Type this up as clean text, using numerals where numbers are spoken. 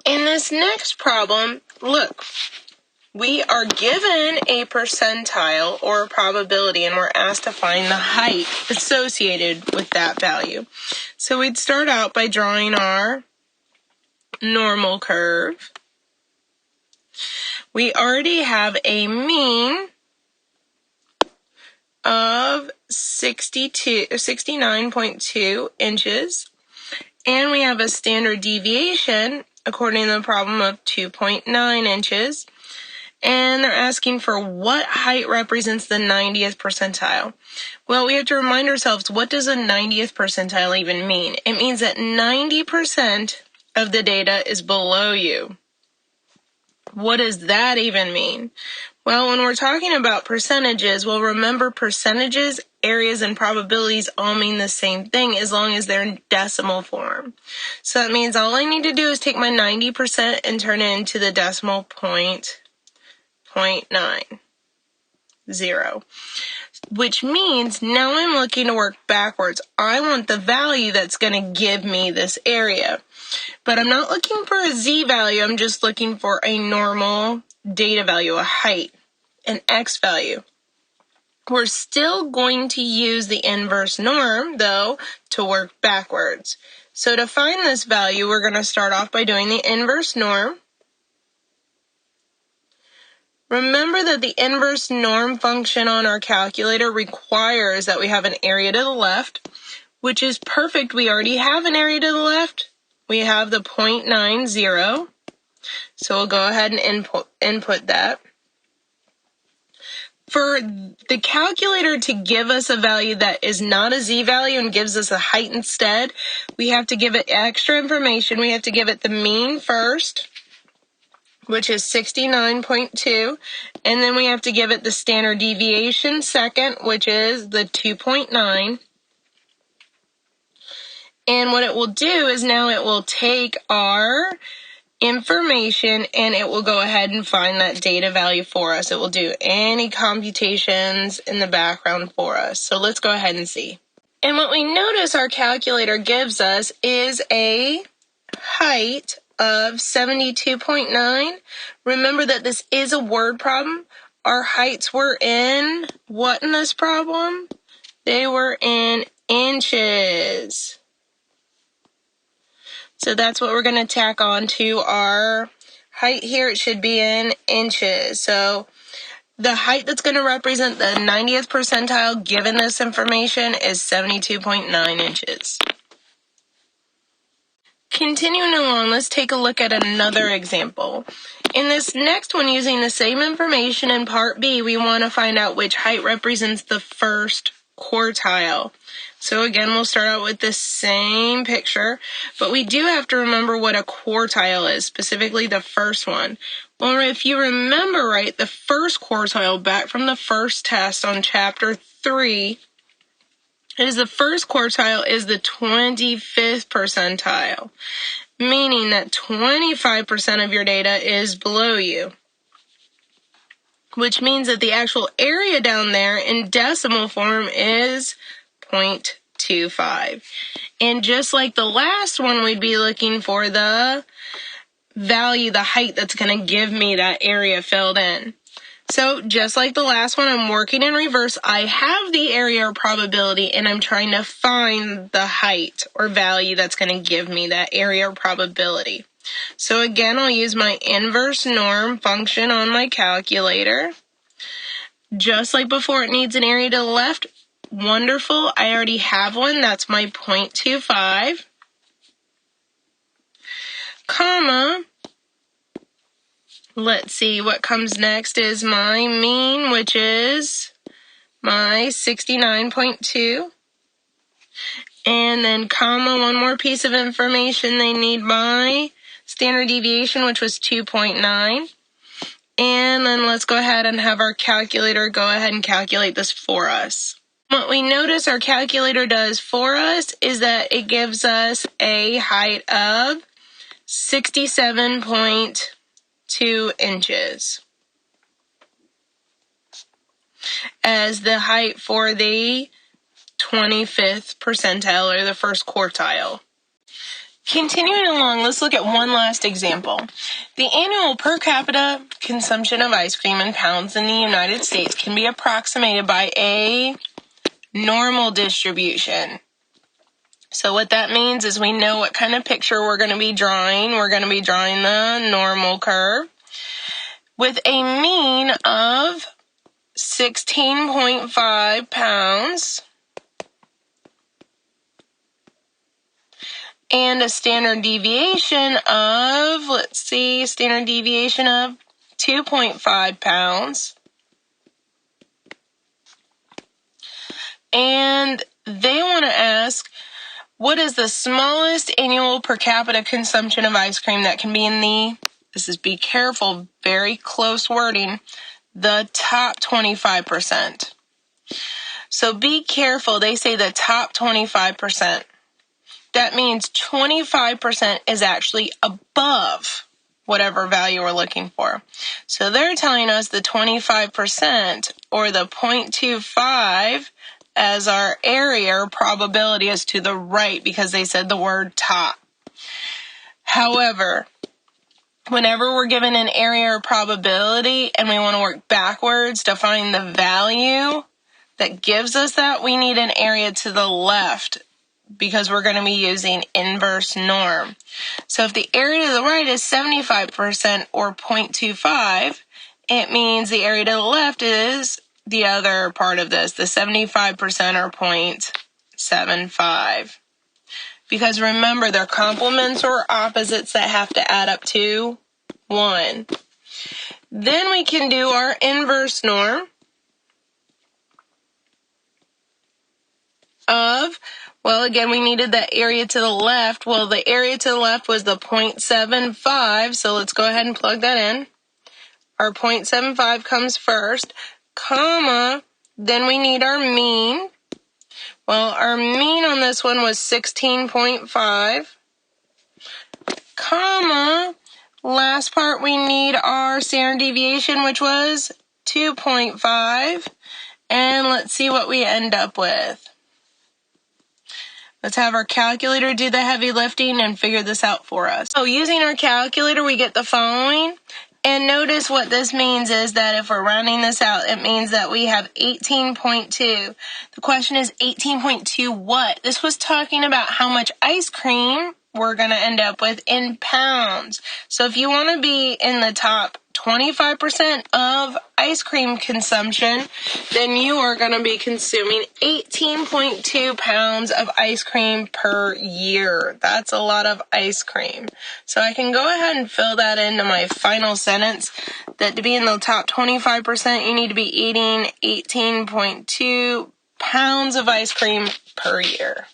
In this next problem, look, we are given a percentile or a probability, and we're asked to find the height associated with that value. So we'd start out by drawing our normal curve. We already have a mean of 69.2 inches, and we have a standard deviation, according to the problem, of 2.9 inches. And they're asking for what height represents the 90th percentile. Well, we have to remind ourselves, what does a 90th percentile even mean? It means that 90% of the data is below you. What does that even mean? Well, when we're talking about percentages, well, remember percentages, areas, and probabilities all mean the same thing as long as they're in decimal form. So that means all I need to do is take my 90% and turn it into the decimal point 0.90, which means now I'm looking to work backwards. I want the value that's going to give me this area. But I'm not looking for a z value, I'm just looking for a normal data value, a height, an x value. We're still going to use the inverse norm, though, to work backwards. So to find this value, we're going to start off by doing the inverse norm. Remember that the inverse norm function on our calculator requires that we have an area to the left, which is perfect. We already have an area to the left. We have the 0.90, so we'll go ahead and input that. For the calculator to give us a value that is not a z value and gives us a height instead, we have to give it extra information. We have to give it the mean first, which is 69.2, and then we have to give it the standard deviation second, which is the 2.9. And what it will do is now it will take our information and it will go ahead and find that data value for us. It will do any computations in the background for us. So let's go ahead and see. And what we notice our calculator gives us is a height of 72.9. Remember that this is a word problem. Our heights were in what in this problem? They were in inches. So that's what we're going to tack on to our height here. It should be in inches. So the height that's going to represent the 90th percentile given this information is 72.9 inches. Continuing along, let's take a look at another example. In this next one, using the same information in part B, we want to find out which height represents the first quartile. So again, we'll start out with the same picture, but we do have to remember what a quartile is, specifically the first one. Well, if you remember right, the first quartile back from the first test on chapter 3 is the first quartile is the 25th percentile, meaning that 25% of your data is below you, which means that the actual area down there in decimal form is 0.25. And just like the last one, we'd be looking for the value, the height that's going to give me that area filled in. So just like the last one, I'm working in reverse. I have the area or probability, and I'm trying to find the height or value that's going to give me that area or probability. So again, I'll use my inverse norm function on my calculator. Just like before, it needs an area to the left. Wonderful. I already have one. That's my 0.25, comma. Let's see, what comes next is my mean, which is my 69.2. And then comma, one more piece of information. They need my standard deviation, which was 2.9. And then let's go ahead and have our calculator go ahead and calculate this for us. What we notice our calculator does for us is that it gives us a height of 67.2 inches as the height for the 25th percentile or the first quartile. Continuing along, let's look at one last example. The annual per capita consumption of ice cream in pounds in the United States can be approximated by a normal distribution. So what that means is we know what kind of picture we're going to be drawing. We're going to be drawing the normal curve with a mean of 16.5 pounds and a standard deviation of, standard deviation of 2.5 pounds. And they want to ask, what is the smallest annual per capita consumption of ice cream that can be in the, be careful, very close wording, the top 25%. So be careful, they say the top 25%. That means 25% is actually above whatever value we're looking for. So they're telling us the 25% or the 0.25 as our area or probability is to the right because they said the word top. However, whenever we're given an area or probability and we want to work backwards to find the value that gives us that, we need an area to the left because we're going to be using inverse norm. So if the area to the right is 75% or 0.25, it means the area to the left is the other part of this, the 75% or 0.75. Because remember, they're complements or opposites that have to add up to 1. Then we can do our inverse norm of, well, again, we needed that area to the left. Well, the area to the left was the 0.75, so let's go ahead and plug that in. Our 0.75 comes first, comma, then we need our mean. Well, our mean on this one was 16.5, comma, last part we need our standard deviation, which was 2.5, and let's see what we end up with. Let's have our calculator do the heavy lifting and figure this out for us. So using our calculator, we get the following. And notice what this means is that if we're rounding this out, it means that we have 18.2. The question is 18.2 what? This was talking about how much ice cream we're going to end up with in pounds. So if you want to be in the top 25% of ice cream consumption, then you are going to be consuming 18.2 pounds of ice cream per year. That's a lot of ice cream. So I can go ahead and fill that into my final sentence, that to be in the top 25%, you need to be eating 18.2 pounds of ice cream per year.